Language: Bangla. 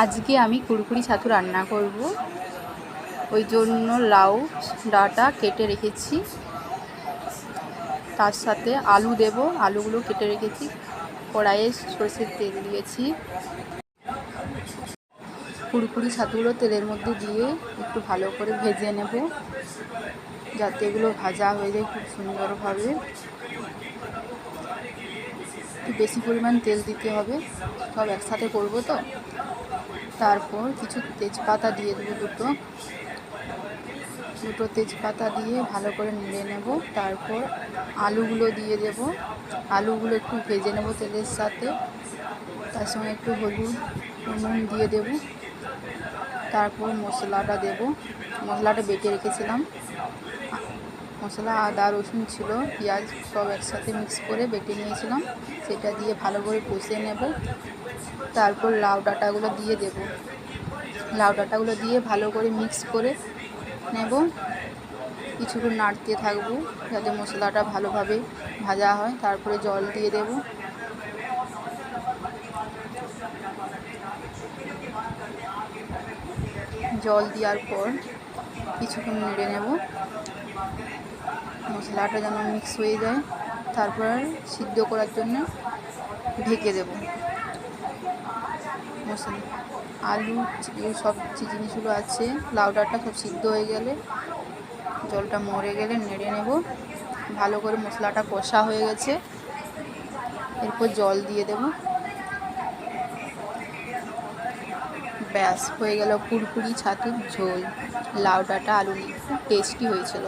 আজকে আমি কুরকুরি ছাতু রান্না করব। ওই জন্য লাউ ডাঁটা কেটে রেখেছি, তার সাথে আলু দেব। আলুগুলো কেটে রেখেছি। কড়াইয়ে সরষের তেল দিয়েছি। কুরকুরি ছাতুগুলো তেলের মধ্যে দিয়ে একটু ভালো করে ভেজে নেব, যাতে এগুলো ভাজা হয়ে যায় খুব সুন্দরভাবে। একটু বেশি পরিমাণ তেল দিতে হবে, সব একসাথে করব তো। তারপর কিছু তেজপাতা দিয়ে দেবো, দুটো তেজপাতা দিয়ে ভালো করে নেড়ে নেব। তারপর আলুগুলো দিয়ে দেব। আলুগুলো একটু ভেজে নেব তেলের সাথে, তার সঙ্গে একটু হলুদ নুন দিয়ে দেব। তারপর মশলাটা দেব। মশলাটা বেটে রেখেছিলাম, মশলা আদা রসুন ছিল, পেঁয়াজ সব একসাথে মিক্স করে বেটে নিয়েছিলাম, সেটা দিয়ে ভালো করে কষে নেব। তারপর লাউ ডাঁটাগুলো দিয়ে দেব। লাউ ডাঁটাগুলো দিয়ে ভালো করে মিক্স করে নেব। কিছুক্ষণ নাড়তে থাকবো যাতে মশলাটা ভালোভাবে ভাজা হয়। তারপরে জল দিয়ে দেব। জল দেওয়ার পর কিছুক্ষণ নেড়ে নেব, মশলাটা যেন মিক্স হয়ে যায়। তারপর সিদ্ধ করার জন্য ঢেকে দেব। মশলা আলু সব যে জিনিসগুলো আছে, লাউ ডাঁটা সব সিদ্ধ হয়ে গেলে, জলটা মরে গেলে নেড়ে নেব। ভালো করে মশলাটা কষা হয়ে গেছে, এরপর জল দিয়ে দেব। ব্যাস হয়ে গেল কুরকুরি ছাতুর ঝোল, লাউ ডাঁটা আলু নিয়ে। খুব টেস্টি হয়েছিল।